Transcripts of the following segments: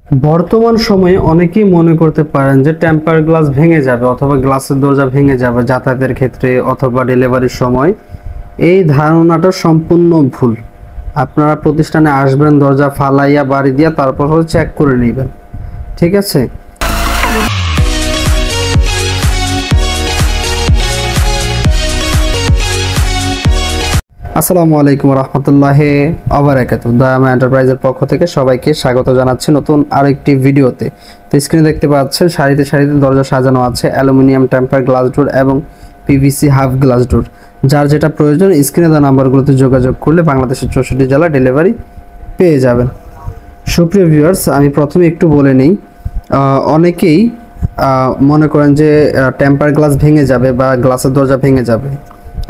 বর্তমান সময়ে অনেকেই মনে করতে পারেন যে টেম্পার গ্লাস ভেঙে যাবে অথবা গ্লাসের দরজা ভেঙে যাবে যাতায়াতের ক্ষেত্রে অথবা ডেলিভারির সময়। এই ধারণাটা সম্পূর্ণ ভুল। আপনারা প্রতিষ্ঠানে আসবেন, দরজা ফালাইয়া বাড়ি দিয়া তারপর চেক করে নেবেন, ঠিক আছে? আসসালামু আলাইকুম রহমতুল্লাহি ওয়া বারাকাতুহু। দায়ামা এন্টারপ্রাইজের পক্ষ থেকে সবাইকে স্বাগত জানাচ্ছি নতুন আরেকটি ভিডিওতে। তো স্ক্রিনে দেখতে পাচ্ছেন সারিতে সারিতে দরজা সাজানো আছে, অ্যালুমিনিয়াম টেম্পার গ্লাস ডোর এবং পিভিসি হাফ গ্লাস ডোর। যার যেটা প্রয়োজন স্ক্রিনে দেওয়া নাম্বারগুলোতে যোগাযোগ করলে বাংলাদেশের 64 জেলা ডেলিভারি পেয়ে যাবেন। সুপ্রিয় ভিউয়ার্স, আমি প্রথমে একটু বলে নিই, অনেকেই মনে করেন যে টেম্পার গ্লাস ভেঙে যাবে বা গ্লাসের দরজা ভেঙে যাবে।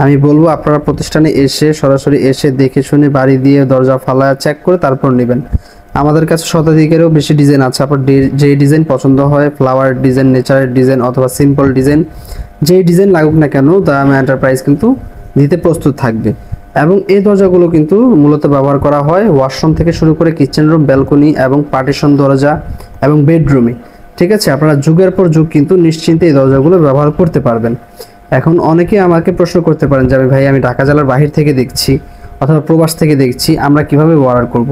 আমি বলবো আপনারা প্রতিষ্ঠানে এসে সরাসরি এসে দেখে শুনে বাড়ি দিয়ে দরজা ফালায়া চেক করে তারপর নেবেন। আমাদের কাছে শতাধিকেরও বেশি ডিজাইন আছে। আপনার যে ডিজাইন পছন্দ হয়, ফ্লাওয়ার ডিজাইন, নেচারের ডিজাইন অথবা সিম্পল ডিজাইন, যেই ডিজাইন লাগুক না কেন দায়ামা এন্টারপ্রাইজ কিন্তু দিতে প্রস্তুত থাকবে। এবং এই দরজাগুলো কিন্তু মূলত ব্যবহার করা হয় ওয়াশরুম থেকে শুরু করে কিচেন রুম, ব্যালকনি এবং পার্টিশন দরজা এবং বেডরুমে, ঠিক আছে? আপনারা যুগের পর যুগ কিন্তু নিশ্চিন্তে এই দরজাগুলো ব্যবহার করতে পারবেন। এখন অনেকে আমাকে প্রশ্ন করতে পারেন যে আমি ঢাকা জেলার বাহির থেকে দেখছি অথবা প্রবাস থেকে দেখছি, আমরা কিভাবে অর্ডার করব?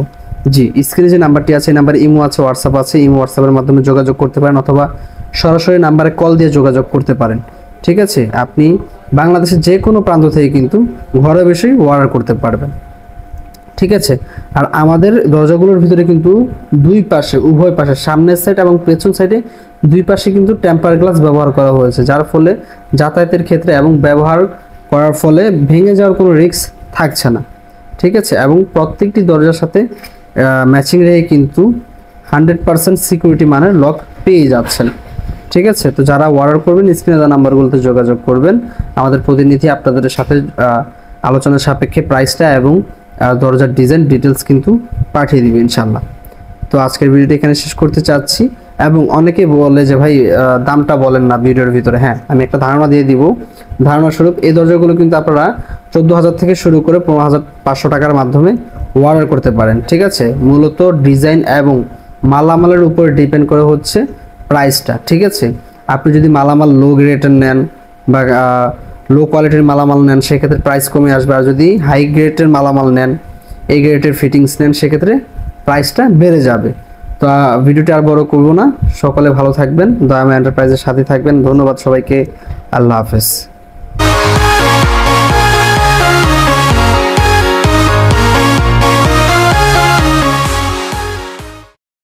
জি, স্ক্রিনে যে নাম্বারটি আছে এই নাম্বারে ইমো আছে, হোয়াটসঅ্যাপ আছে। ইমো হোয়াটসঅ্যাপের মাধ্যমে যোগাযোগ করতে পারেন অথবা সরাসরি নাম্বারে কল দিয়ে যোগাযোগ করতে পারেন, ঠিক আছে? আপনি বাংলাদেশের যে কোনো প্রান্ত থেকে কিন্তু ঘরে বসেই অর্ডার করতে পারবেন, ঠিক আছে? আর আমাদের দরজাগুলোর ভিতরে কিন্তু দুই পাশে, উভয় পাশে, সামনের সাইড এবং পেছন সাইডে দুই পাশে কিন্তু টেম্পার গ্লাস ব্যবহার করা হয়েছে, যার ফলে যাতায়াতের ক্ষেত্রে এবং ব্যবহার করার ফলে ভেঙে যাওয়ার কোনো রিস্ক থাকছে না, ঠিক আছে? এবং প্রত্যেকটি দরজার সাথে ম্যাচিং রেখে কিন্তু 100% সিকিউরিটি মানের লক পেয়ে যাচ্ছেন, ঠিক আছে? তো যারা অর্ডার করবেন স্ক্রিনে দেওয়া নাম্বারগুলোতে যোগাযোগ করবেন। আমাদের প্রতিনিধি আপনাদের সাথে আলোচনার সাপেক্ষে প্রাইসটা এবং দরজার ডিজাইন ডিটেলস কিন্তু পাঠিয়ে দিবে ইনশাল্লাহ। তো আজকের ভিডিওটি এখানে শেষ করতে চাচ্ছি। এবং অনেকে বলে যে ভাই দামটা বলেন না ভিডিওর ভিতরে। হ্যাঁ, আমি একটা ধারণা দিয়ে দিব। ধারণা স্বরূপ এই দরজাগুলো কিন্তু আপনারা 14,000 থেকে শুরু করে 15,500 টাকার মাধ্যমে অর্ডার করতে পারেন, ঠিক আছে? মূলত ডিজাইন এবং মালামালের উপর ডিপেন্ড করে হচ্ছে প্রাইসটা, ঠিক আছে? আপনি যদি মালামাল লো গ্রেডের নেন বা লো কোয়ালিটির মালামাল নেন সেক্ষেত্রে প্রাইস কমে আসবে। আর যদি হাই গ্রেডের মালামাল নেন, এই গ্রেডের ফিটিংস নেন, সেক্ষেত্রে প্রাইসটা বেড়ে যাবে। তো ভিডিওটি আর বড় করব না। সকলে ভালো থাকবেন, দায়ামা এন্টারপ্রাইজের সাথে থাকবেন। ধন্যবাদ সবাইকে। আল্লাহ হাফেজ।